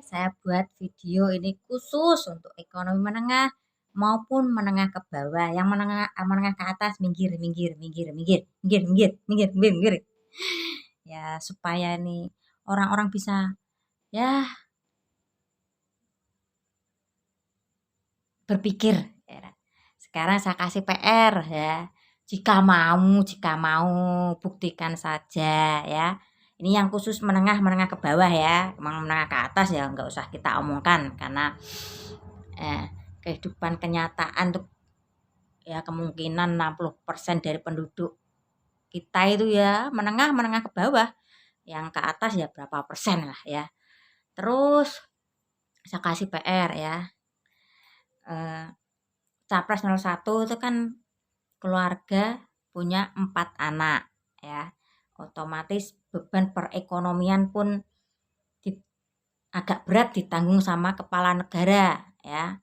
saya buat video ini khusus untuk ekonomi menengah maupun menengah ke bawah. Yang menengah ke atas minggir, minggir, minggir, minggir, minggir, minggir, minggir, minggir, minggir. Ya, supaya nih orang-orang bisa ya berpikir. Ya. Sekarang saya kasih PR ya. Jika mau buktikan saja ya. Ini yang khusus menengah ke bawah ya. Menengah ke atas ya nggak usah kita omongkan karena kehidupan kenyataan tuh ya kemungkinan 60% dari penduduk kita itu ya menengah ke bawah. Yang ke atas ya berapa persen lah ya. Terus saya kasih PR ya. Capres 01 itu kan keluarga punya 4 anak ya. Otomatis beban perekonomian pun agak berat ditanggung sama kepala negara ya.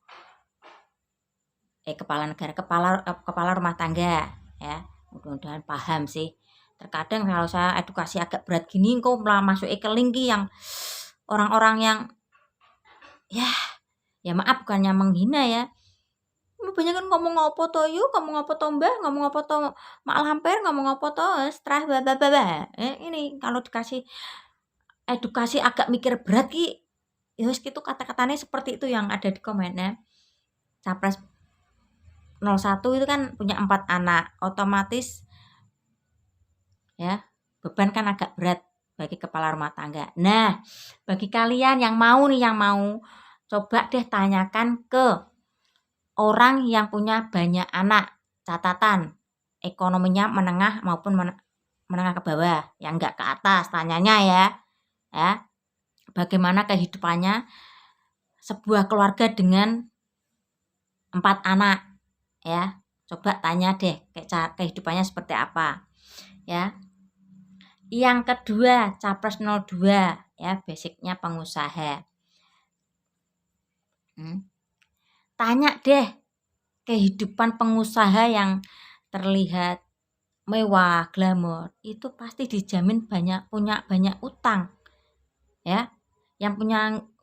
Kepala rumah tangga ya. Mudah-mudahan paham sih. Terkadang kalau saya edukasi agak berat gini kok malah masuk ke lingki yang orang-orang yang ya maaf bukannya menghina ya. Banyak kan ngomong apa to yuk, ngomong apa to mbah, ngomong apa to mak lampir, ngomong apa to stres ini kalau dikasih edukasi agak mikir berat ki ya wis gitu kata-katanya seperti itu yang ada di komennya. Capres 01 itu kan punya 4 anak, otomatis ya beban kan agak berat bagi kepala rumah tangga. Nah, bagi kalian yang mau coba deh tanyakan ke orang yang punya banyak anak, catatan ekonominya menengah maupun menengah ke bawah, yang enggak ke atas, tanyanya ya. Bagaimana kehidupannya sebuah keluarga dengan 4 anak ya. Coba tanya deh kehidupannya seperti apa ya. Yang kedua, Capres 02 ya, basicnya pengusaha. Tanya deh kehidupan pengusaha yang terlihat mewah, glamor, itu pasti dijamin punya banyak utang. Ya. Yang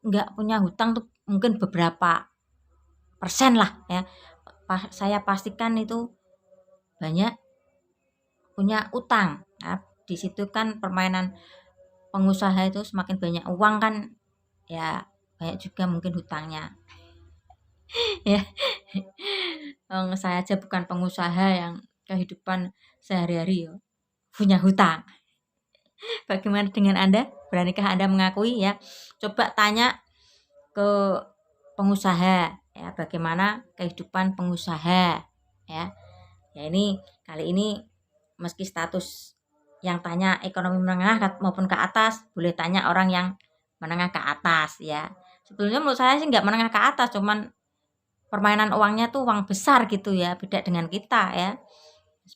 enggak punya hutang tuh mungkin beberapa persen lah ya. Saya pastikan itu banyak punya utang. Nah, di situ kan permainan pengusaha itu semakin banyak uang kan ya banyak juga mungkin hutangnya. Ya. Saya aja bukan pengusaha yang kehidupan sehari-hari ya punya hutang. Bagaimana dengan Anda? Beranikah Anda mengakui ya? Coba tanya ke pengusaha ya, bagaimana kehidupan pengusaha ya. Ya ini kali ini meski status yang tanya ekonomi menengah maupun ke atas, boleh tanya orang yang menengah ke atas ya. Sebetulnya menurut saya sih enggak menengah ke atas, cuman permainan uangnya tuh uang besar gitu ya, beda dengan kita ya.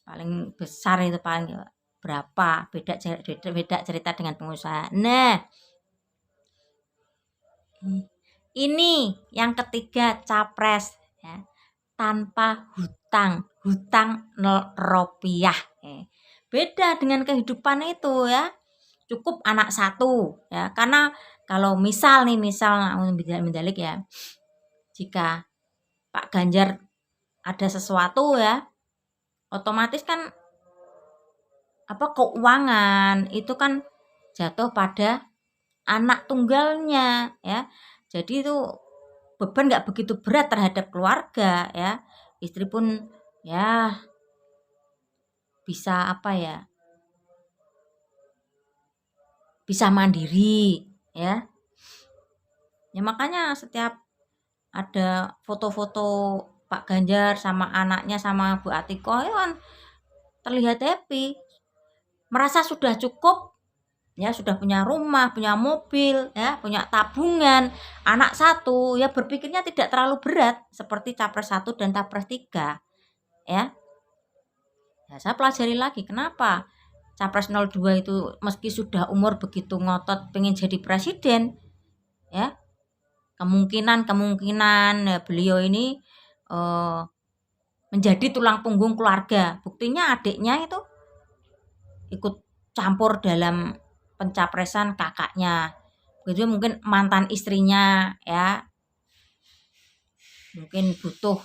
Paling besar itu paling berapa, beda cerita dengan pengusaha. Nah, ini yang ketiga capres ya, tanpa hutang 0 rupiah. Beda dengan kehidupan itu ya, cukup anak 1 ya, karena kalau misal mendalik ya, jika Pak Ganjar ada sesuatu ya, otomatis kan keuangan itu kan jatuh pada anak tunggalnya ya. Jadi itu beban enggak begitu berat terhadap keluarga ya. Istri pun ya bisa bisa mandiri ya. Ya makanya setiap ada foto-foto Pak Ganjar sama anaknya sama Bu Atiko ya kan terlihat happy. Merasa sudah cukup ya, sudah punya rumah, punya mobil ya, punya tabungan, anak 1 ya, berpikirnya tidak terlalu berat seperti Capres 1 dan Capres 3 ya. Ya saya pelajari lagi kenapa Capres 02 itu meski sudah umur begitu ngotot pengen jadi presiden ya, kemungkinan ya beliau ini menjadi tulang punggung keluarga. Buktinya adiknya itu ikut campur dalam pencapresan kakaknya. Begitu mungkin mantan istrinya ya, mungkin butuh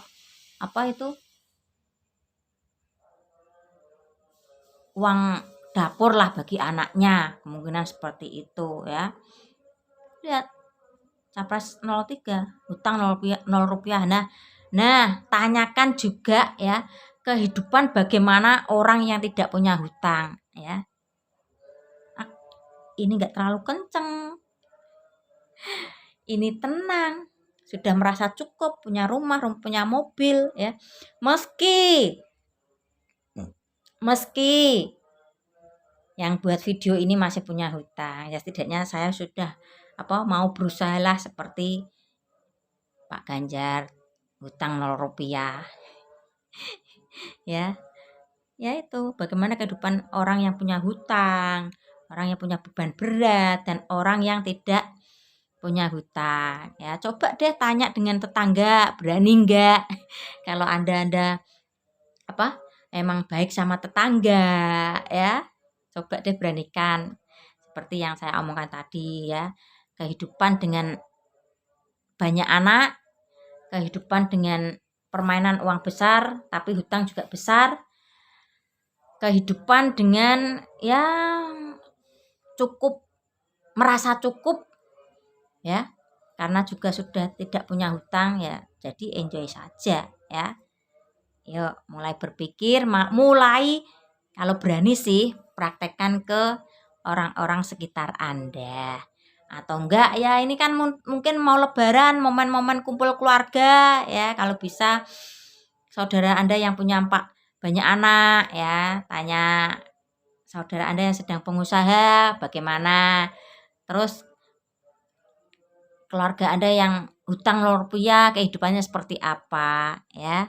apa itu uang dapur lah bagi anaknya, kemungkinan seperti itu ya. Lihat Capres 03 hutang 0 rupiah. Nah, tanyakan juga ya kehidupan bagaimana orang yang tidak punya hutang ya. Ini enggak terlalu kenceng. Ini tenang. Sudah merasa cukup, punya rumah, punya mobil ya. Meski yang buat video ini masih punya hutang, ya setidaknya saya sudah mau berusahalah seperti Pak Ganjar, hutang 0 rupiah. Ya. Ya itu, bagaimana kehidupan orang yang punya hutang, orang yang punya beban berat dan orang yang tidak punya hutang. Ya, coba deh tanya dengan tetangga, berani enggak kalau Anda emang baik sama tetangga ya. Coba deh beranikan seperti yang saya omongkan tadi ya. Kehidupan dengan banyak anak, kehidupan dengan permainan uang besar tapi hutang juga besar, kehidupan dengan cukup, merasa cukup ya, karena juga sudah tidak punya hutang ya, jadi enjoy saja ya. Yuk mulai berpikir, mulai kalau berani sih praktekkan ke orang-orang sekitar Anda. Atau enggak ya, ini kan mungkin mau lebaran, momen-momen kumpul keluarga ya, kalau bisa saudara Anda yang punya banyak anak ya, tanya saudara Anda yang sedang pengusaha bagaimana, terus keluarga Anda yang hutang 0 rupiah kehidupannya seperti apa ya.